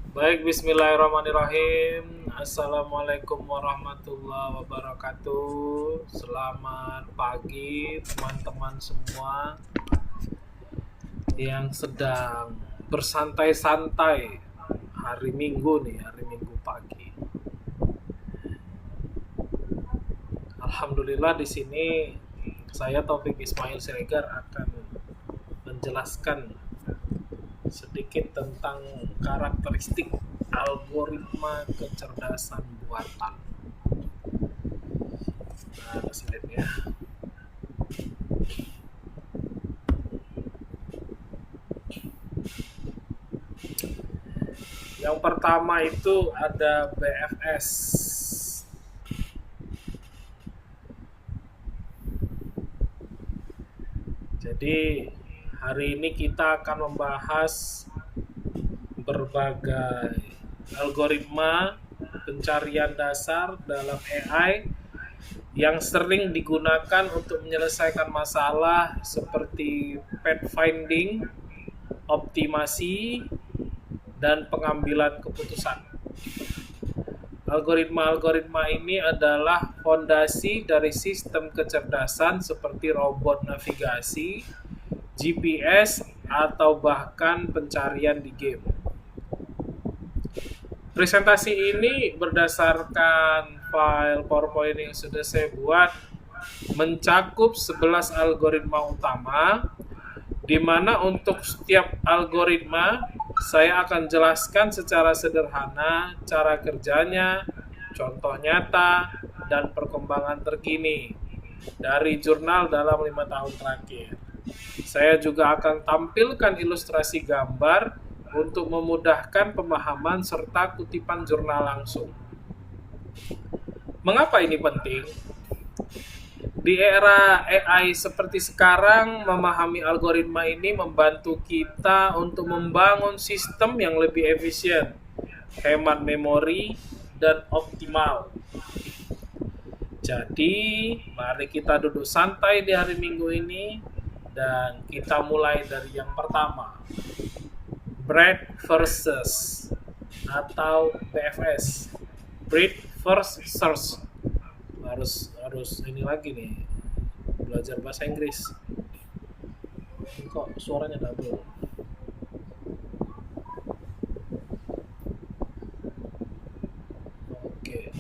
Baik, bismillahirrahmanirrahim. Assalamualaikum warahmatullahi wabarakatuh. Selamat pagi teman-teman semua yang sedang bersantai-santai hari Minggu nih, hari Minggu pagi. Alhamdulillah di sini saya Taufik Ismail Siregar akan menjelaskan sedikit tentang karakteristik algoritma kecerdasan buatan. Nah, slide-nya. Yang pertama itu ada BFS. Jadi hari ini kita akan membahas berbagai algoritma pencarian dasar dalam AI yang sering digunakan untuk menyelesaikan masalah seperti pathfinding, optimasi, dan pengambilan keputusan. Algoritma-algoritma ini adalah fondasi dari sistem kecerdasan seperti robot navigasi, GPS, atau bahkan pencarian di game. Presentasi ini berdasarkan file PowerPoint yang sudah saya buat mencakup 11 algoritma utama, di mana untuk setiap algoritma saya akan jelaskan secara sederhana cara kerjanya, contoh nyata, dan perkembangan terkini dari jurnal dalam 5 tahun terakhir. Saya juga akan tampilkan ilustrasi gambar untuk memudahkan pemahaman serta kutipan jurnal langsung. Mengapa ini penting? Di era AI seperti sekarang, memahami algoritma ini membantu kita untuk membangun sistem yang lebih efisien, hemat memori, dan optimal. Jadi, mari kita duduk santai di hari Minggu ini dan kita mulai dari yang pertama. Breadth versus atau BFS. Breadth first search. Harus ini lagi nih, belajar bahasa Inggris. Ini kok suaranya double. Oke.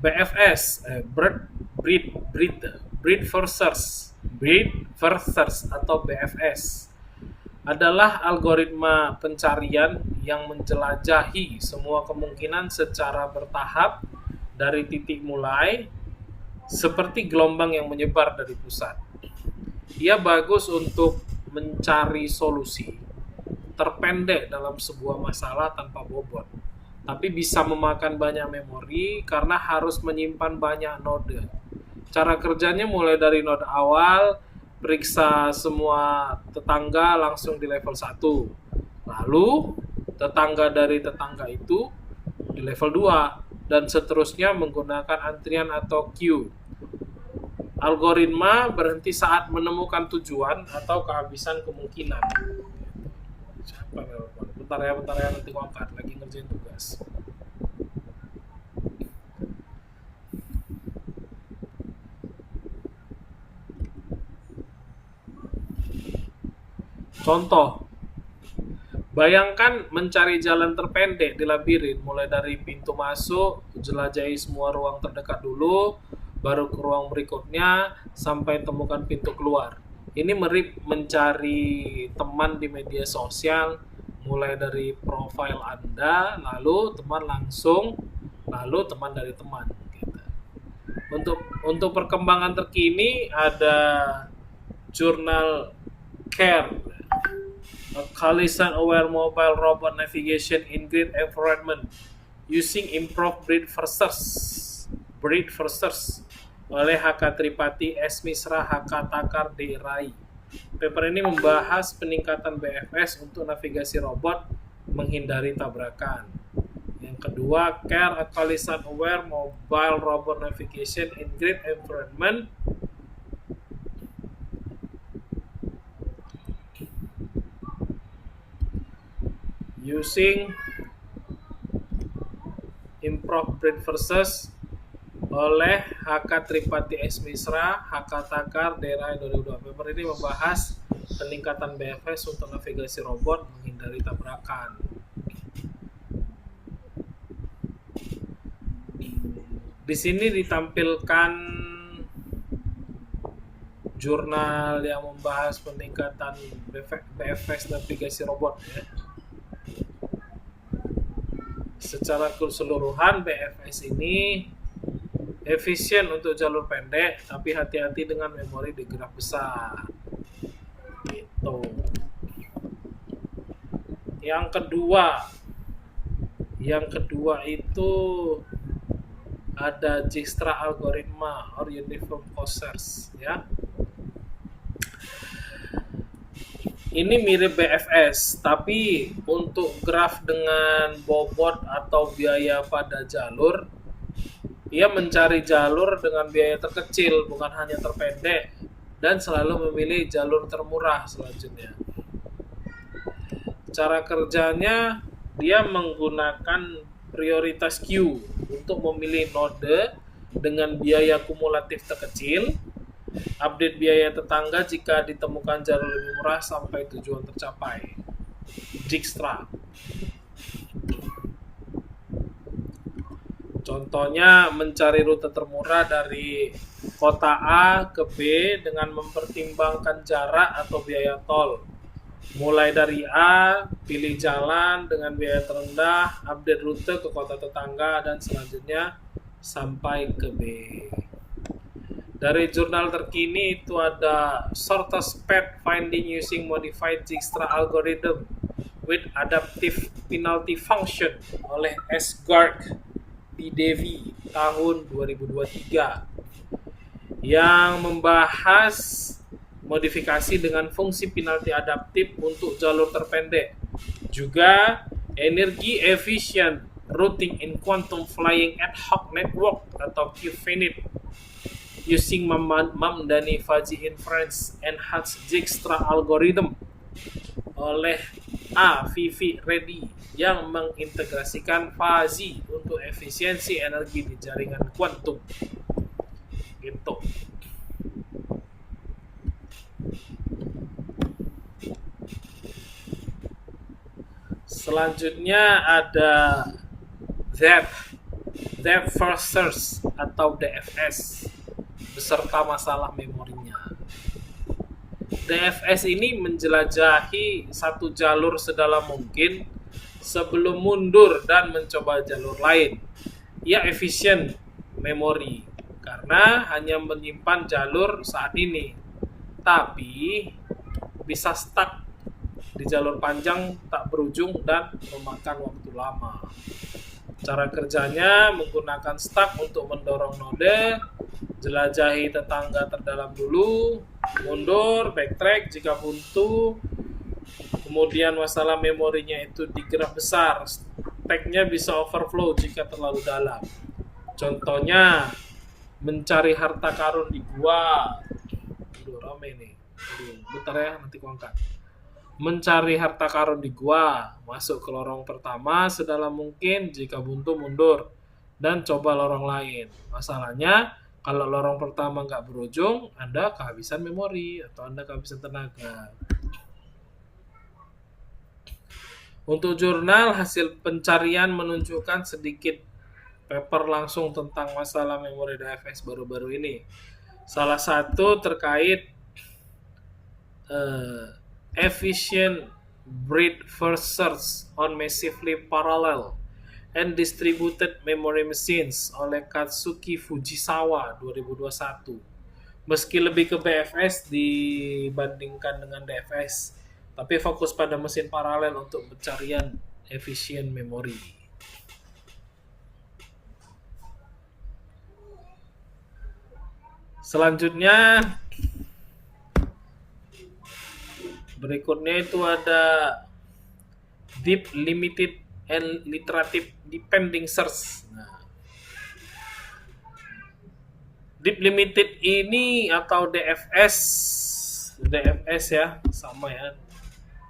BFS, breed versus atau BFS adalah algoritma pencarian yang menjelajahi semua kemungkinan secara bertahap dari titik mulai, seperti gelombang yang menyebar dari pusat. Ia bagus untuk mencari solusi terpendek dalam sebuah masalah tanpa bobot, tapi bisa memakan banyak memori karena harus menyimpan banyak node. Cara kerjanya mulai dari node awal, periksa semua tetangga langsung di level 1. Lalu, tetangga dari tetangga itu di level 2, dan seterusnya menggunakan antrian atau queue. Algoritma berhenti saat menemukan tujuan atau kehabisan kemungkinan. Bentar ya, nanti aku angkat, lagi ngerjain tugas. Contoh, bayangkan mencari jalan terpendek di labirin, mulai dari pintu masuk, jelajahi semua ruang terdekat dulu, baru ke ruang berikutnya, sampai temukan pintu keluar. Ini mirip mencari teman di media sosial, mulai dari profil Anda, lalu teman langsung, lalu teman dari teman. Gitu. Untuk perkembangan terkini ada jurnal CARE, a collision-aware mobile robot navigation in grid environment using improved breed firsters oleh HK Tripati S. Misra HK Takar D. Rai. Paper ini membahas peningkatan BFS untuk navigasi robot menghindari tabrakan. Yang Kedua, Care a collision aware mobile robot navigation in grid environment. Using Improv Breed versus oleh HK Tripati S. Misra, HK Takar, daerah 2002. Paper ini membahas peningkatan BFS untuk navigasi robot menghindari tabrakan. Di sini ditampilkan jurnal yang membahas peningkatan BFS navigasi robot ya. Secara keseluruhan BFS ini efisien untuk jalur pendek, tapi hati-hati dengan memori di graf besar. Gitu. Yang kedua itu ada Dijkstra algoritma or uniform cost search ya. Ini mirip BFS, tapi untuk graf dengan bobot atau biaya pada jalur, ia mencari jalur dengan biaya terkecil, bukan hanya terpendek, dan selalu memilih jalur termurah selanjutnya. Cara kerjanya, dia menggunakan prioritas queue untuk memilih node dengan biaya kumulatif terkecil, update biaya tetangga jika ditemukan jalur lebih murah sampai tujuan tercapai. Dijkstra. Contohnya mencari rute termurah dari kota A ke B dengan mempertimbangkan jarak atau biaya tol. Mulai dari A, pilih jalan dengan biaya terendah, update rute ke kota tetangga, dan selanjutnya sampai ke B. Dari jurnal terkini itu ada shortest path finding using modified Dijkstra algorithm with adaptive penalty function oleh S. Garg P. Devi tahun 2023 yang membahas modifikasi dengan fungsi penalti adaptif untuk jalur terpendek. Juga energi efisien routing in quantum flying ad hoc network atau QFNIT using Mamdani Fuzzy Inference Enhanced Dijkstra algorithm oleh A. Vivi Reddy yang mengintegrasikan fuzzy untuk efisiensi energi di jaringan kuantum. Gitu. Selanjutnya ada Depth First Search atau DFS beserta masalah memorinya. DFS ini menjelajahi satu jalur sedalam mungkin sebelum mundur dan mencoba jalur lain. Ia efisien memori karena hanya menyimpan jalur saat ini, tapi bisa stuck di jalur panjang tak berujung dan memakan waktu lama. Cara kerjanya menggunakan stack untuk mendorong node, jelajahi tetangga terdalam dulu, mundur, backtrack jika buntu, kemudian masalah memorinya itu di graf besar, stacknya bisa overflow jika terlalu dalam. Contohnya, mencari harta karun di gua. Aduh, rame nih. Bentar ya, nanti ku angkat. Mencari harta karun di gua, masuk ke lorong pertama sedalam mungkin, jika buntu mundur dan coba lorong lain. Masalahnya kalau lorong pertama nggak berujung, Anda kehabisan memori atau Anda kehabisan tenaga. Untuk jurnal, hasil pencarian menunjukkan sedikit paper langsung tentang masalah memori DFS baru-baru ini. Salah satu terkait efficient breadth first search on massively parallel and distributed memory machines oleh Katsuki Fujisawa 2021. Meski lebih ke BFS dibandingkan dengan DFS, tapi fokus pada mesin paralel untuk pencarian efisien memori. Selanjutnya, berikutnya itu ada Deep Limited and iterative depending search. Nah, Deep Limited ini atau DFS ya, sama ya.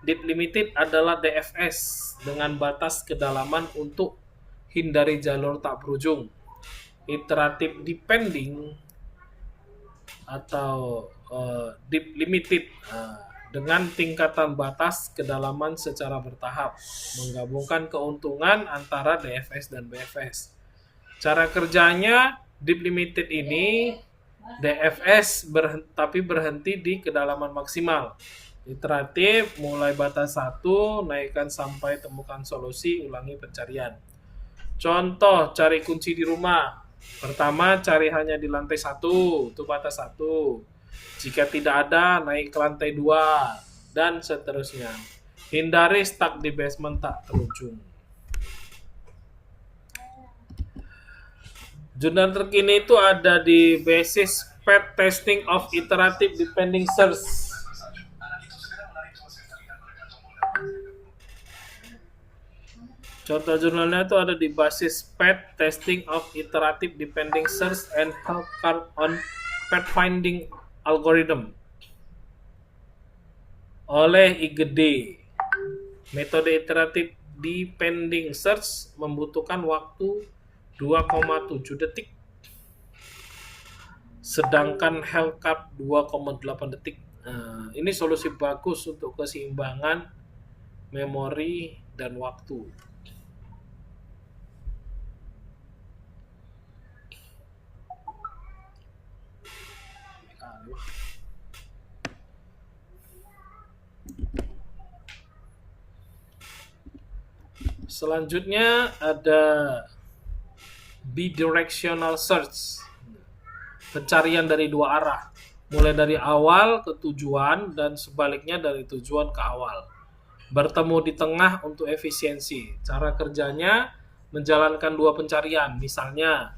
Deep Limited adalah DFS dengan batas kedalaman untuk hindari jalur tak berujung. Iterative Depending atau Deep Limited dengan tingkatan batas kedalaman secara bertahap, menggabungkan keuntungan antara DFS dan BFS. Cara kerjanya, Deep Limited ini DFS tapi berhenti di kedalaman maksimal. Iteratif mulai batas 1, naikkan sampai temukan solusi, ulangi pencarian. Contoh, cari kunci di rumah. Pertama, cari hanya di lantai 1, itu batas 1. Jika tidak ada, naik ke lantai 2, dan seterusnya. Hindari stuck di basement tak terujung. Jurnal terkini itu ada di Basis Path Testing of Iterative Depending Search. Contoh jurnalnya itu ada di Basis Path Testing of Iterative Depending Search and Help Card on Pathfinding Algorithm oleh IGD. Metode Iterative Depending Search membutuhkan waktu 2,7 detik, sedangkan Hellcat 2,8 detik. Nah, ini solusi bagus untuk keseimbangan memori dan waktu. Selanjutnya ada bidirectional search, pencarian dari dua arah, mulai dari awal ke tujuan dan sebaliknya dari tujuan ke awal, bertemu di tengah untuk efisiensi. Cara kerjanya menjalankan dua pencarian, misalnya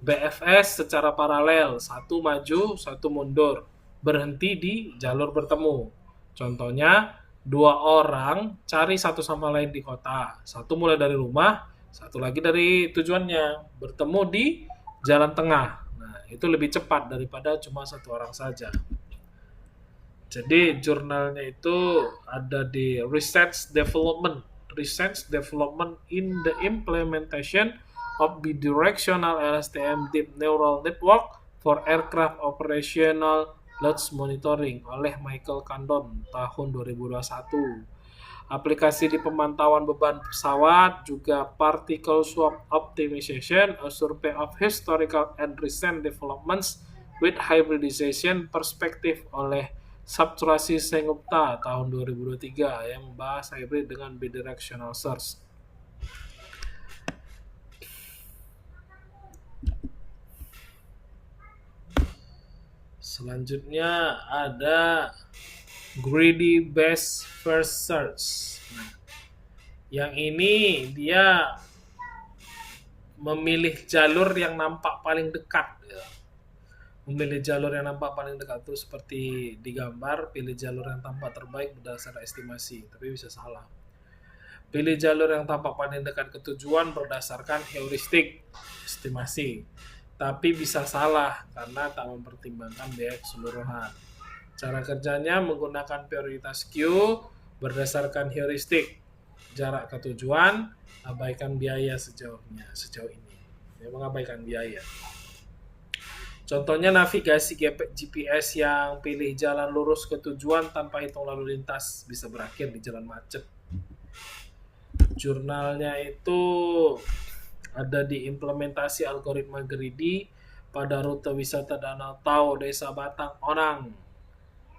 BFS secara paralel, satu maju, satu mundur, berhenti di jalur bertemu. Contohnya, dua orang cari satu sama lain di kota, satu mulai dari rumah, satu lagi dari tujuannya, bertemu di jalan tengah. Nah, itu lebih cepat daripada cuma satu orang saja. Jadi jurnalnya itu ada di Research Development in the Implementation of Bidirectional LSTM Deep Neural Network for Aircraft Operational Load Monitoring oleh Michael Condon tahun 2021. Aplikasi di pemantauan beban pesawat, juga Particle Swap Optimization, a survey of historical and recent developments with hybridization perspective oleh Saptrasi Sengupta tahun 2023 yang membahas hybrid dengan bidirectional search. Selanjutnya ada Greedy Best First Search. Yang ini dia memilih jalur yang nampak paling dekat. Memilih jalur yang nampak paling dekat itu seperti di gambar, pilih jalur yang tampak terbaik berdasarkan estimasi, tapi bisa salah. Pilih jalur yang tampak paling dekat ke tujuan berdasarkan heuristik, estimasi, tapi bisa salah karena tak mempertimbangkan biaya keseluruhan. Cara kerjanya menggunakan prioritas Q berdasarkan heuristik, jarak ke tujuan, abaikan biaya sejauh ini. Dia mengabaikan biaya. Contohnya navigasi GPS yang pilih jalan lurus ke tujuan tanpa hitung lalu lintas bisa berakhir di jalan macet. Jurnalnya itu ada di implementasi algoritma greedy pada rute wisata Danau Tau Desa Batang Onang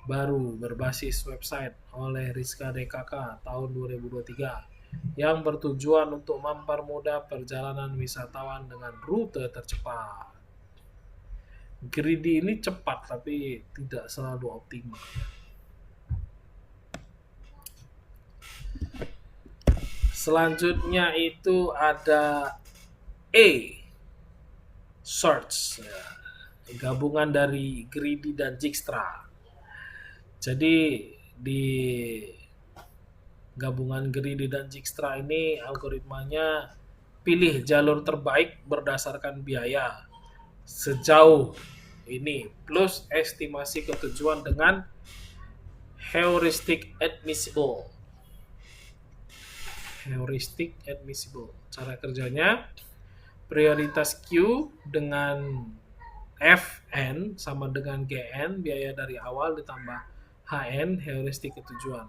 baru berbasis website oleh Rizka DKK tahun 2023 yang bertujuan untuk mempermudah perjalanan wisatawan dengan rute tercepat. Greedy ini cepat tapi tidak selalu optimal. Selanjutnya itu ada search, gabungan dari Greedy dan Dijkstra. Jadi di Gabungan Greedy dan Dijkstra ini algoritmanya pilih jalur terbaik berdasarkan biaya sejauh ini plus estimasi ketujuan dengan heuristic admissible. Cara kerjanya prioritas Q dengan Fn sama dengan Gn, biaya dari awal ditambah Hn, heuristik ketujuan.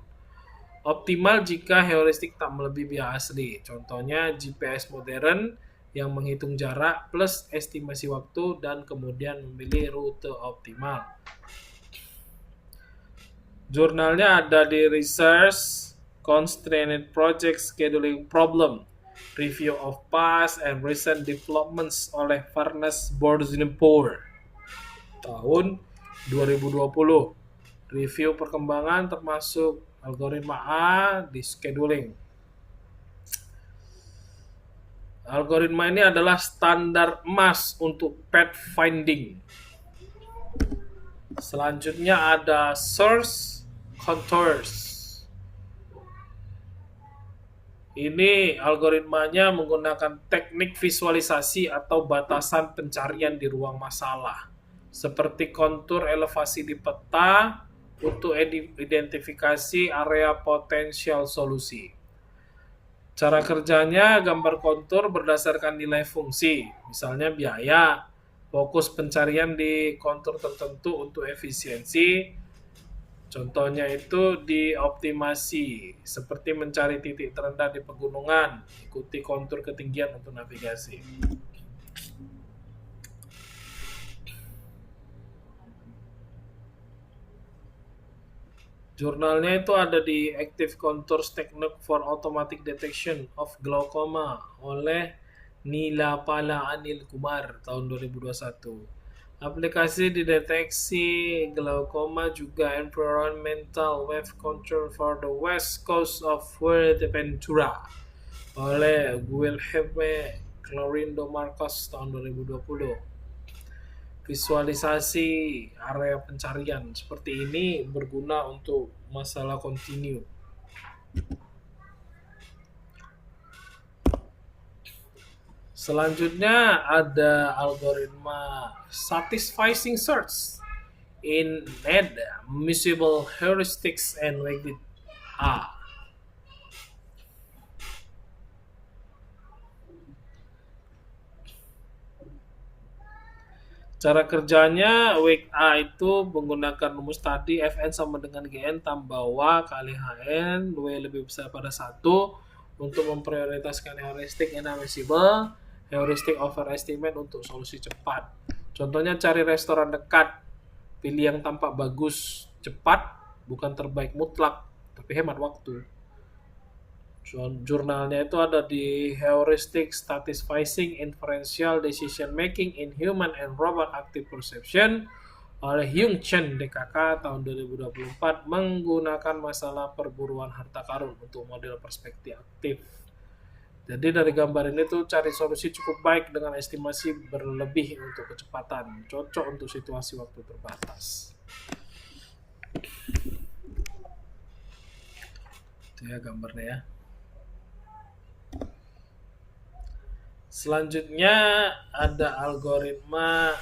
Optimal jika heuristik tak melebihi biaya asli. Contohnya GPS modern yang menghitung jarak plus estimasi waktu dan kemudian memilih rute optimal. Jurnalnya ada di Research Constrained Project Scheduling Problem, Review of Past and Recent Developments oleh Farnes Borzinpour tahun 2020. Review perkembangan termasuk algoritma A di scheduling. Algoritma ini adalah standar emas untuk pathfinding. Selanjutnya ada source contours. Ini algoritmanya menggunakan teknik visualisasi atau batasan pencarian di ruang masalah, seperti kontur elevasi di peta untuk identifikasi area potensial solusi. Cara kerjanya gambar kontur berdasarkan nilai fungsi, misalnya biaya, fokus pencarian di kontur tertentu untuk efisiensi. Contohnya itu dioptimasi, seperti mencari titik terendah di pegunungan, ikuti kontur ketinggian untuk navigasi. Jurnalnya itu ada di Active Contours Technique for Automatic Detection of Glaucoma oleh Nilapala Anil Kumar tahun 2021. Aplikasi dideteksi glaukoma juga Environmental Wave Control for the West Coast of Fuerteventura oleh Guilherme Clorindo Marcos tahun 2020. Visualisasi area pencarian seperti ini berguna untuk masalah kontinu. Selanjutnya ada algoritma satisfying search in admissible heuristics and weighted A. Cara kerjanya weight A itu menggunakan rumus tadi Fn sama dengan Gn tambah W kali Hn, W lebih besar pada 1 untuk memprioritaskan heuristic inadmissible, heuristic overestimate untuk solusi cepat. Contohnya cari restoran dekat, pilih yang tampak bagus, cepat, bukan terbaik mutlak, tapi hemat waktu. Jurnalnya itu ada di Heuristic Satisfying Inferential Decision Making in Human and Robot Active Perception oleh Hyung Chen DKK tahun 2024 menggunakan masalah perburuan harta karun untuk model perspektif aktif. Jadi dari gambar ini tuh cari solusi cukup baik dengan estimasi berlebih untuk kecepatan, cocok untuk situasi waktu terbatas. Itu ya gambarnya ya. Selanjutnya ada algoritma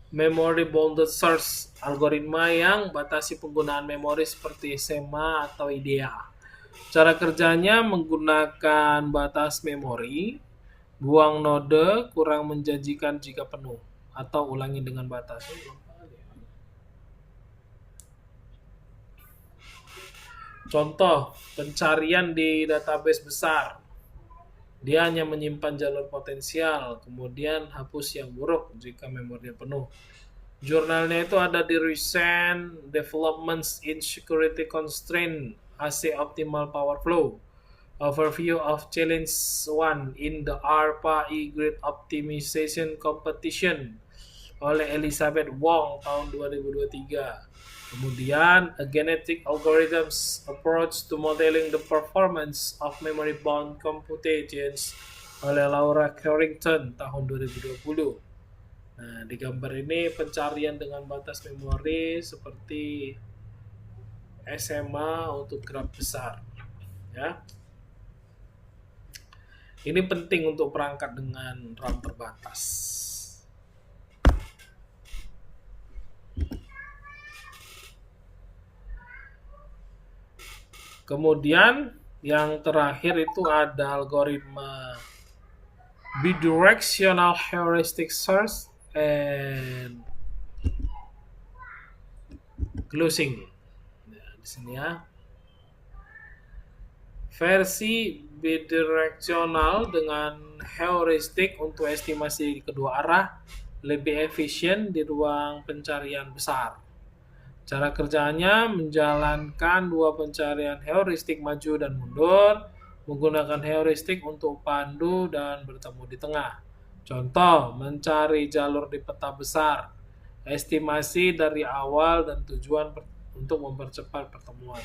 Memory Bounded Search, algoritma yang batasi penggunaan memori seperti SMA atau IDEA. Cara kerjanya menggunakan batas memori, buang node, kurang menjanjikan jika penuh, atau ulangi dengan batas. Contoh, pencarian di database besar. Dia hanya menyimpan jalur potensial, kemudian hapus yang buruk jika memorinya penuh. Jurnalnya itu ada di Recent Developments in Security Constraint AC Optimal Power Flow, Overview of Challenge 1 in the ARPA E-Grid Optimization Competition oleh Elizabeth Wong tahun 2023. Kemudian, A Genetic Algorithms Approach to Modeling the Performance of Memory Bound Computations oleh Laura Carrington tahun 2020. Nah, di gambar ini pencarian dengan batas memori seperti SMA untuk graf besar. Ya. Ini penting untuk perangkat dengan RAM terbatas. Kemudian yang terakhir itu ada algoritma bidirectional heuristic search and closing. Nah, di sini ya. Versi bidirectional dengan heuristik untuk estimasi kedua arah lebih efisien di ruang pencarian besar. Cara kerjanya menjalankan dua pencarian heuristik maju dan mundur, menggunakan heuristik untuk pandu dan bertemu di tengah. Contoh, mencari jalur di peta besar, estimasi dari awal dan tujuan untuk mempercepat pertemuan.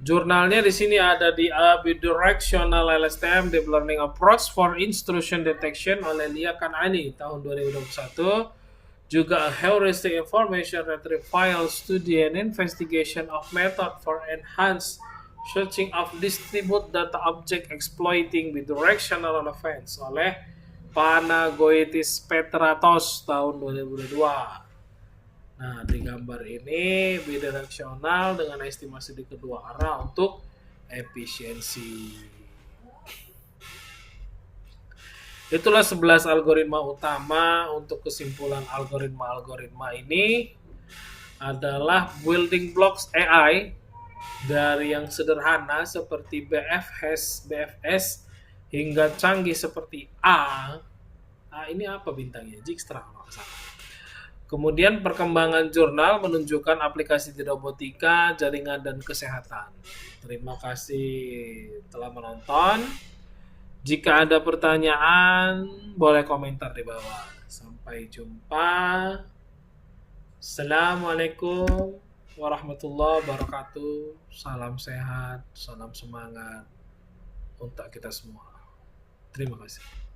Jurnalnya di sini ada di A Bidirectional LSTM Deep Learning Approach for Intrusion Detection oleh Lia Kanani tahun 2021. Juga a heuristic information retrieval study and investigation of method for enhanced searching of distribute data object exploiting bidirectional events oleh Panagoitis Petratos tahun 2002. Nah, di gambar ini bidirectional dengan estimasi di kedua arah untuk efisiensi. Itulah 11 algoritma utama. Untuk kesimpulan algoritma-algoritma ini adalah building blocks AI dari yang sederhana seperti BFS hingga canggih seperti A. Ini apa bintangnya? Dijkstra. Kemudian perkembangan jurnal menunjukkan aplikasi di robotika, jaringan, dan kesehatan. Terima kasih telah menonton. Jika ada pertanyaan, boleh komentar di bawah. Sampai jumpa. Assalamualaikum warahmatullahi wabarakatuh. Salam sehat, salam semangat untuk kita semua. Terima kasih.